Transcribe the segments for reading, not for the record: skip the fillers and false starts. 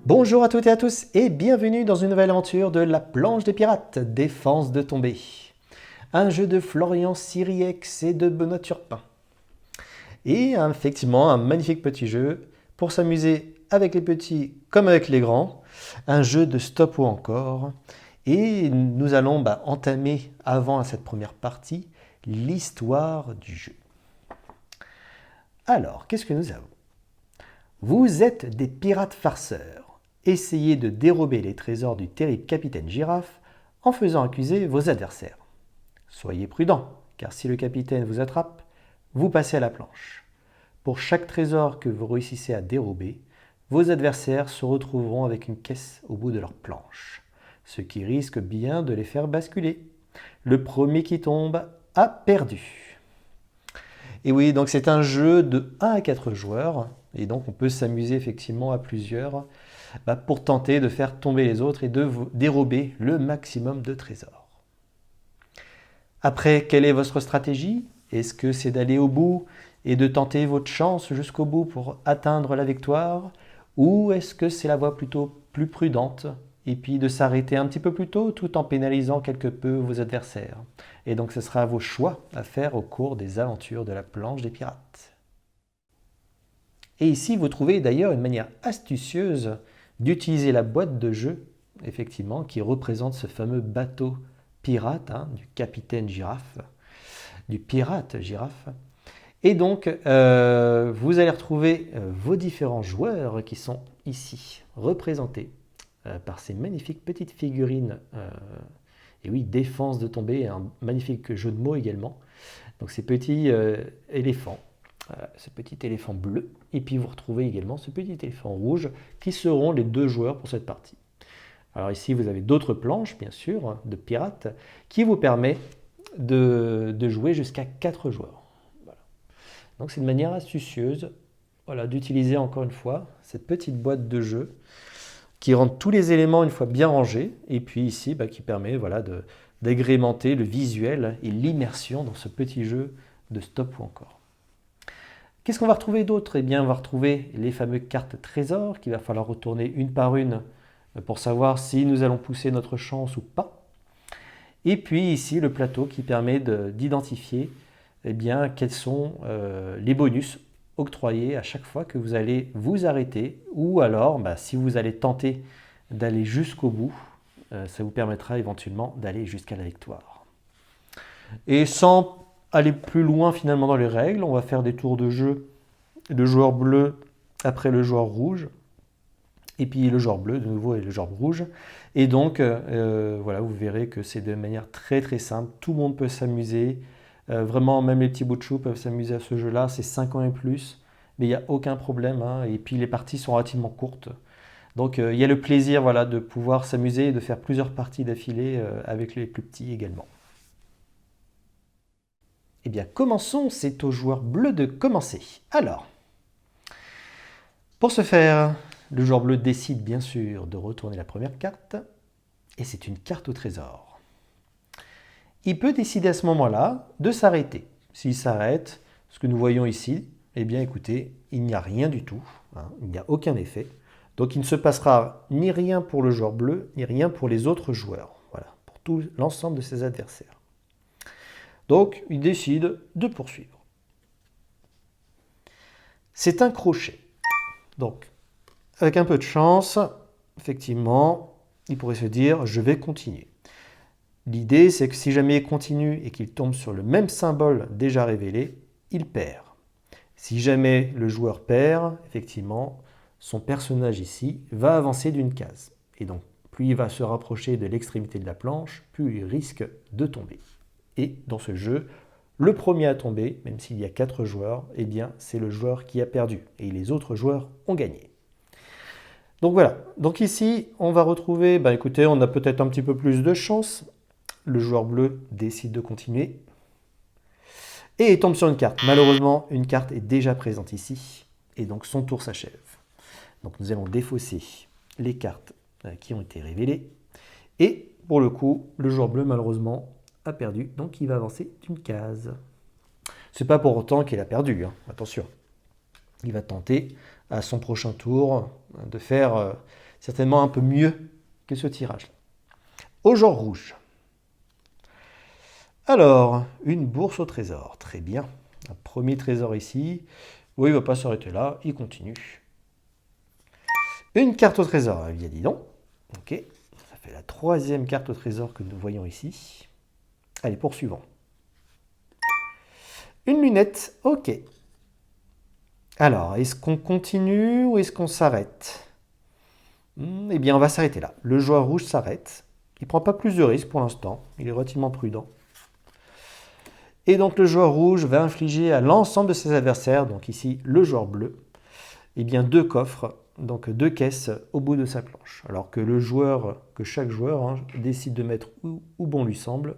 Bonjour à toutes et à tous et bienvenue dans une nouvelle aventure de la planche des pirates, Défense de tomber. Un jeu de Florian Siriex et de Benoît Turpin. Et effectivement un magnifique petit jeu pour s'amuser avec les petits comme avec les grands. Un jeu de stop ou encore. Et nous allons entamer avant cette première partie l'histoire du jeu. Alors, qu'est-ce que nous avons? Vous êtes des pirates farceurs. Essayez de dérober les trésors du terrible capitaine Girafe en faisant accuser vos adversaires. Soyez prudents, car si le capitaine vous attrape, vous passez à la planche. Pour chaque trésor que vous réussissez à dérober, vos adversaires se retrouveront avec une caisse au bout de leur planche, ce qui risque bien de les faire basculer. Le premier qui tombe a perdu. Et oui, donc c'est un jeu de 1 à 4 joueurs, et donc on peut s'amuser effectivement à plusieurs pour tenter de faire tomber les autres et de dérober le maximum de trésors. Après, quelle est votre stratégie? Est-ce que c'est d'aller au bout et de tenter votre chance jusqu'au bout pour atteindre la victoire? Ou est-ce que c'est la voie plutôt plus prudente et puis de s'arrêter un petit peu plus tôt tout en pénalisant quelque peu vos adversaires? Et donc ce sera vos choix à faire au cours des aventures de la planche des pirates. Et ici, vous trouvez d'ailleurs une manière astucieuse d'utiliser la boîte de jeu, effectivement, qui représente ce fameux bateau pirate du capitaine Girafe, du pirate Girafe. Et donc, vous allez retrouver vos différents joueurs qui sont ici représentés par ces magnifiques petites figurines. Et oui, défense de tomber, un magnifique jeu de mots également. Donc ces petits éléphants. Ce petit éléphant bleu, et puis vous retrouvez également ce petit éléphant rouge qui seront les deux joueurs pour cette partie. Alors ici vous avez d'autres planches bien sûr de pirates qui vous permet de jouer jusqu'à 4 joueurs. Voilà. Donc c'est une manière astucieuse d'utiliser encore une fois cette petite boîte de jeu qui rend tous les éléments une fois bien rangés et puis ici qui permet d'agrémenter le visuel et l'immersion dans ce petit jeu de stop ou encore. Qu'est-ce qu'on va retrouver d'autre? Eh bien, on va retrouver les fameuses cartes trésors qu'il va falloir retourner une par une pour savoir si nous allons pousser notre chance ou pas. Et puis ici, le plateau qui permet d'identifier quels sont les bonus octroyés à chaque fois que vous allez vous arrêter ou alors, si vous allez tenter d'aller jusqu'au bout, ça vous permettra éventuellement d'aller jusqu'à la victoire. Et sans aller plus loin finalement dans les règles, on va faire des tours de jeu, le joueur bleu après le joueur rouge, et puis le joueur bleu de nouveau et le joueur rouge. Et donc vous verrez que c'est de manière très très simple, tout le monde peut s'amuser, vraiment même les petits bouts de chou peuvent s'amuser à ce jeu-là, c'est 5 ans et plus, mais il n'y a aucun problème, et puis les parties sont relativement courtes. Donc il y a le plaisir de pouvoir s'amuser et de faire plusieurs parties d'affilée avec les plus petits également. Eh bien, commençons, c'est au joueur bleu de commencer. Alors, pour ce faire, le joueur bleu décide bien sûr de retourner la première carte, et c'est une carte au trésor. Il peut décider à ce moment-là de s'arrêter. S'il s'arrête, ce que nous voyons ici, eh bien écoutez, il n'y a rien du tout, il n'y a aucun effet. Donc il ne se passera ni rien pour le joueur bleu, ni rien pour les autres joueurs, pour tout l'ensemble de ses adversaires. Donc, il décide de poursuivre. C'est un crochet. Donc, avec un peu de chance, effectivement, il pourrait se dire « je vais continuer ». L'idée, c'est que si jamais il continue et qu'il tombe sur le même symbole déjà révélé, il perd. Si jamais le joueur perd, effectivement, son personnage ici va avancer d'une case. Et donc, plus il va se rapprocher de l'extrémité de la planche, plus il risque de tomber. Et dans ce jeu, le premier à tomber, même s'il y a 4 joueurs, eh bien c'est le joueur qui a perdu et les autres joueurs ont gagné. Donc voilà, donc ici on va retrouver, écoutez, on a peut-être un petit peu plus de chance. Le joueur bleu décide de continuer et il tombe sur une carte. Malheureusement, une carte est déjà présente ici et donc son tour s'achève. Donc nous allons défausser les cartes qui ont été révélées et pour le coup, le joueur bleu malheureusement a perdu, donc il va avancer d'une case. C'est pas pour autant qu'il a perdu, attention. Il va tenter à son prochain tour de faire certainement un peu mieux que ce tirage. Au genre rouge. Alors, une bourse au trésor. Très bien. Un premier trésor ici. Oui, il ne va pas s'arrêter là. Il continue. Une carte au trésor. Eh bien, dis donc. Ok. Ça fait la troisième carte au trésor que nous voyons ici. Allez, poursuivons. Une lunette. Ok. Alors, est-ce qu'on continue ou est-ce qu'on s'arrête? Eh bien, on va s'arrêter là. Le joueur rouge s'arrête. Il ne prend pas plus de risques pour l'instant. Il est relativement prudent. Et donc, le joueur rouge va infliger à l'ensemble de ses adversaires, donc ici, le joueur bleu, eh bien, 2 coffres, donc 2 caisses au bout de sa planche. Alors que chaque joueur décide de mettre où bon lui semble,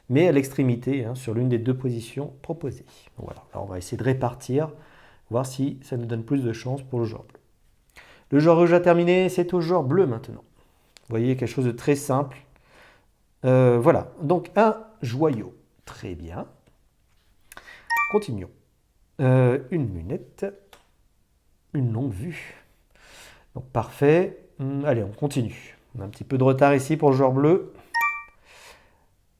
mais à l'extrémité, sur l'une des 2 positions proposées. Voilà. Alors, on va essayer de répartir, voir si ça nous donne plus de chance pour le joueur bleu. Le joueur rouge a terminé, c'est au joueur bleu maintenant. Vous voyez, quelque chose de très simple. Voilà, donc un joyau. Très bien. Continuons. Une lunette, une longue vue. Donc parfait. Allez, on continue. On a un petit peu de retard ici pour le joueur bleu.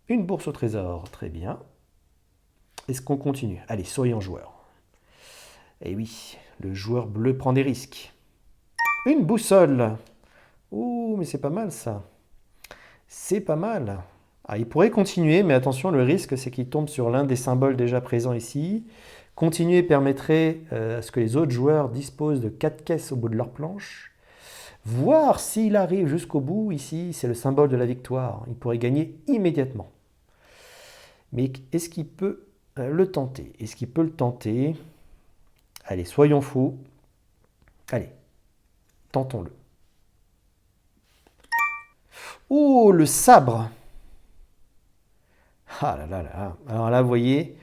Une bourse au trésor, très bien. Est-ce qu'on continue? Allez, soyons joueurs. Eh oui, le joueur bleu prend des risques. Une boussole. Ouh, mais c'est pas mal ça. C'est pas mal. Ah, il pourrait continuer, mais attention, le risque, c'est qu'il tombe sur l'un des symboles déjà présents ici. Continuer permettrait à ce que les autres joueurs disposent de 4 caisses au bout de leur planche. Voir s'il arrive jusqu'au bout, ici, c'est le symbole de la victoire. Il pourrait gagner immédiatement. Mais est-ce qu'il peut le tenter? Est-ce qu'il peut le tenter? Allez, soyons fous. Allez, tentons-le. Oh, le sabre! Ah là là là. Alors là, vous voyez,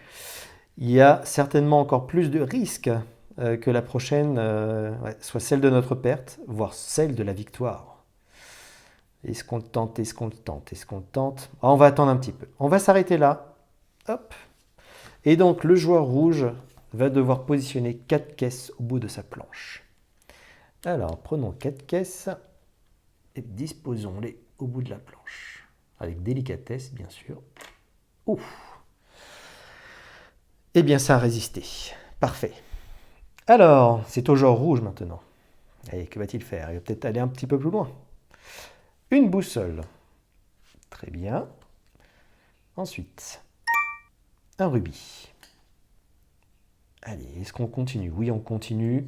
il y a certainement encore plus de risques que la prochaine soit celle de notre perte, voire celle de la victoire. Est-ce qu'on le tente? Est-ce qu'on le tente? Est-ce qu'on le tente? On va attendre un petit peu. On va s'arrêter là. Hop. Et donc, le joueur rouge va devoir positionner 4 caisses au bout de sa planche. Alors, prenons 4 caisses et disposons-les au bout de la planche. Avec délicatesse, bien sûr. Ouf. Eh bien, ça a résisté. Parfait. Alors, c'est au genre rouge maintenant. Allez, que va-t-il faire? Il va peut-être aller un petit peu plus loin. Une boussole. Très bien. Ensuite, un rubis. Allez, est-ce qu'on continue? Oui, on continue.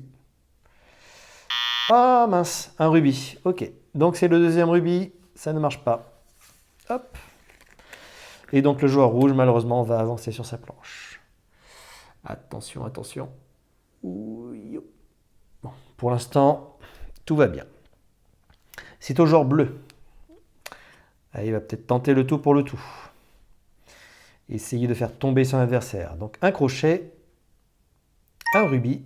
Ah mince, un rubis. Ok, donc c'est le deuxième rubis. Ça ne marche pas. Hop. Et donc le joueur rouge, malheureusement, va avancer sur sa planche. Attention, attention. Bon, pour l'instant, tout va bien. C'est au joueur bleu. Allez, il va peut-être tenter le tout pour le tout. Essayer de faire tomber son adversaire. Donc un crochet, un rubis.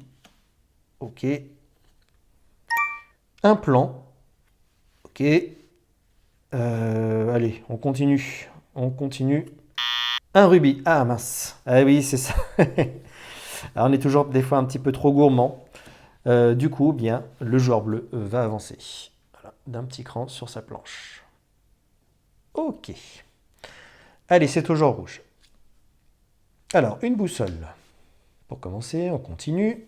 Ok. Un plan. Ok. Allez, on continue. On continue. Un rubis. Ah mince. Ah oui, c'est ça. Alors on est toujours des fois un petit peu trop gourmand. Du coup, bien, le joueur bleu va avancer. Voilà, d'un petit cran sur sa planche. Ok. Allez, c'est au joueur rouge. Alors, une boussole. Pour commencer, on continue.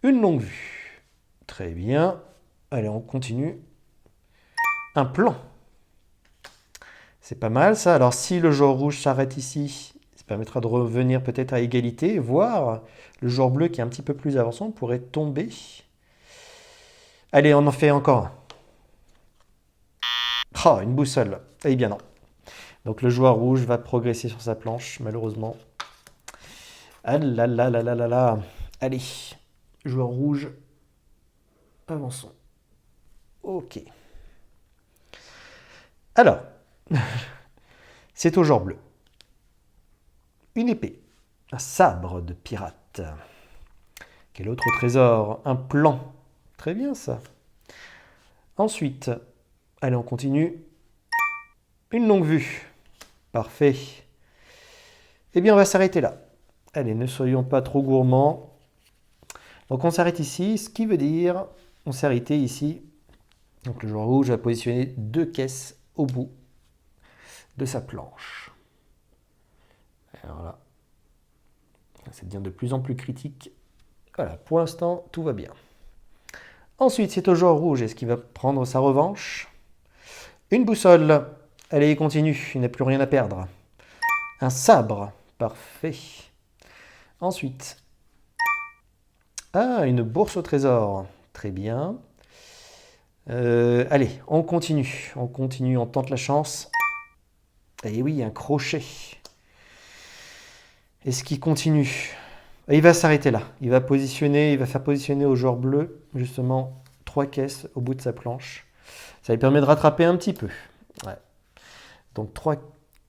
Une longue vue. Très bien. Allez, on continue. Un plan. C'est pas mal ça. Alors si le joueur rouge s'arrête ici, ça permettra de revenir peut-être à égalité, voire le joueur bleu qui est un petit peu plus avançant pourrait tomber. Allez, on en fait encore un. Oh, une boussole. Eh bien non. Donc le joueur rouge va progresser sur sa planche, malheureusement. Ah là là là là là là. Allez, joueur rouge, avançons. Ok. Alors, c'est au joueur bleu. Une épée, un sabre de pirate. Quel autre trésor? Un plan. Très bien ça. Ensuite, allez, on continue. Une longue vue. Parfait. Eh bien, on va s'arrêter là. Allez, ne soyons pas trop gourmands. Donc, on s'arrête ici, ce qui veut dire, on s'est arrêté ici Donc le joueur rouge va positionner 2 caisses au bout de sa planche. Alors là, ça devient de plus en plus critique. Voilà, pour l'instant, tout va bien. Ensuite, c'est au joueur rouge. Est-ce qu'il va prendre sa revanche? Une boussole. Allez, il continue. Il n'a plus rien à perdre. Un sabre. Parfait. Ensuite. Ah, une bourse au trésor. Très bien. Allez, on continue. On continue, on tente la chance. Et oui, un crochet. Est-ce qu'il continue? Il va s'arrêter là. Il va faire positionner au joueur bleu, justement, 3 caisses au bout de sa planche. Ça lui permet de rattraper un petit peu. Ouais. Donc 3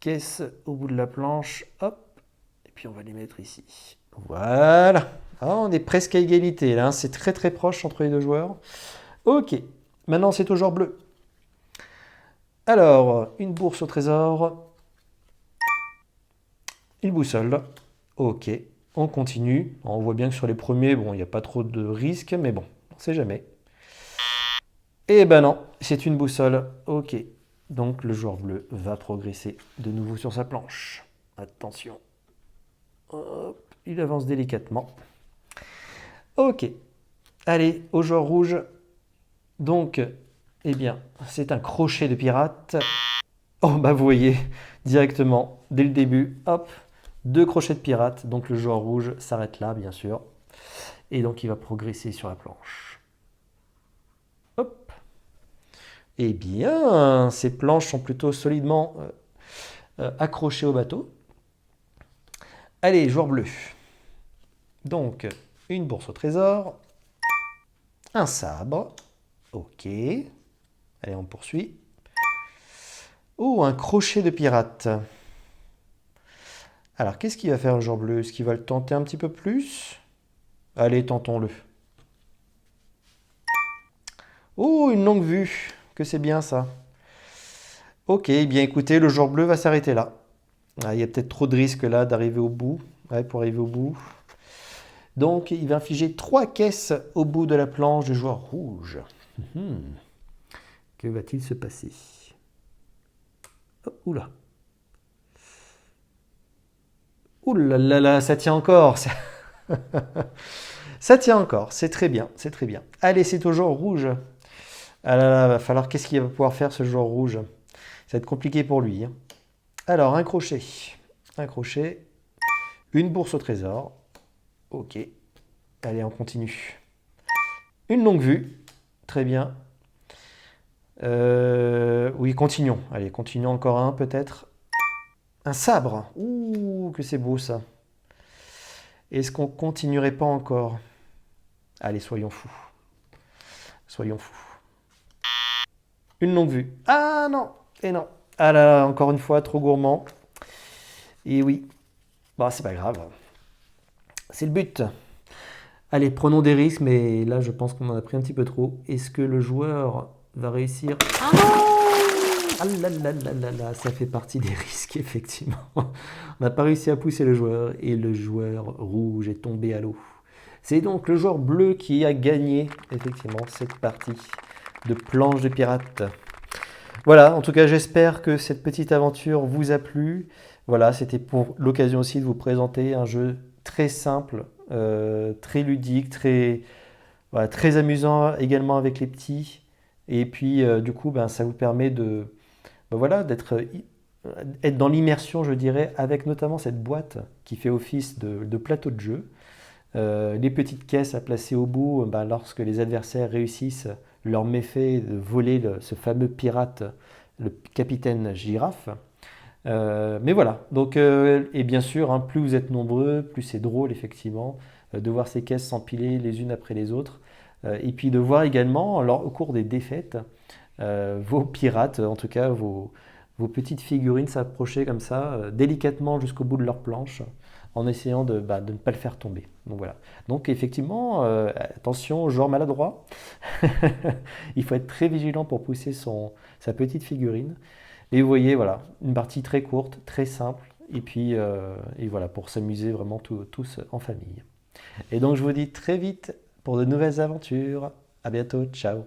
caisses au bout de la planche. Hop. Et puis on va les mettre ici. Voilà. Ah, on est presque à égalité là. C'est très très proche entre les deux joueurs. Ok. Maintenant c'est au joueur bleu. Alors, une bourse au trésor. Une boussole. Ok. On continue. On voit bien que sur les premiers, bon, il n'y a pas trop de risques, mais bon, on ne sait jamais. Eh ben non, c'est une boussole. Ok. Donc le joueur bleu va progresser de nouveau sur sa planche. Attention. Hop, il avance délicatement. Ok. Allez, au joueur rouge. Donc, eh bien, c'est un crochet de pirate. Oh, bah vous voyez, directement, dès le début, hop, 2 crochets de pirate. Donc le joueur rouge s'arrête là, bien sûr. Et donc il va progresser sur la planche. Hop. Eh bien, ces planches sont plutôt solidement accrochées au bateau. Allez, joueur bleu. Donc, une bourse au trésor. Un sabre. Ok. Allez, on poursuit. Oh, un crochet de pirate. Alors, qu'est-ce qu'il va faire le joueur bleu? Est-ce qu'il va le tenter un petit peu plus? Allez, tentons-le. Oh, une longue vue. Que c'est bien ça. Ok, bien écoutez, le joueur bleu va s'arrêter là. Ah, il y a peut-être trop de risques là d'arriver au bout. Ouais, pour arriver au bout. Donc, il va infliger 3 caisses au bout de la planche du joueur rouge. Que va-t-il se passer? Oh, oula. Ouh là là là, ça tient encore. Ça tient encore, c'est très bien, c'est très bien. Allez, c'est au joueur rouge. Ah là là, va falloir, qu'est-ce qu'il va pouvoir faire ce joueur rouge? Ça va être compliqué pour lui, hein. Alors, un crochet. Un crochet. Une bourse au trésor. Ok. Allez, on continue. Une longue vue. Très bien. Oui, continuons. Allez, continuons encore un peut-être. Un sabre. Ouh, que c'est beau ça. Est-ce qu'on continuerait pas encore? Allez, soyons fous. Soyons fous. Une longue vue. Ah non. Et non. Ah là là, encore une fois, trop gourmand. Et oui. Bon, c'est pas grave. C'est le but. Allez, prenons des risques, mais là, je pense qu'on en a pris un petit peu trop. Est-ce que le joueur va réussir? Ah non! Ah là là là là là, ça fait partie des risques, effectivement. On n'a pas réussi à pousser le joueur, et le joueur rouge est tombé à l'eau. C'est donc le joueur bleu qui a gagné, effectivement, cette partie de planche de pirate. Voilà, en tout cas, j'espère que cette petite aventure vous a plu. Voilà, c'était pour l'occasion aussi de vous présenter un jeu très simple, très ludique, très, voilà, très amusant également avec les petits. Et puis, du coup, ben, ça vous permet de, ben voilà, être dans l'immersion, je dirais, avec notamment cette boîte qui fait office de plateau de jeu. Les petites caisses à placer au bout, ben, lorsque les adversaires réussissent leur méfait de voler ce fameux pirate, le capitaine Girafe. Mais voilà, donc, et bien sûr, hein, plus vous êtes nombreux, plus c'est drôle effectivement de voir ces caisses s'empiler les unes après les autres. Et puis de voir également, au cours des défaites, vos pirates, en tout cas vos petites figurines s'approcher comme ça, délicatement jusqu'au bout de leur planche, en essayant de ne pas le faire tomber. Donc voilà. Donc effectivement, attention, joueur maladroit. Il faut être très vigilant pour pousser sa petite figurine. Et vous voyez, voilà, une partie très courte, très simple, et puis et voilà, pour s'amuser vraiment tous en famille. Et donc je vous dis très vite pour de nouvelles aventures. À bientôt, ciao.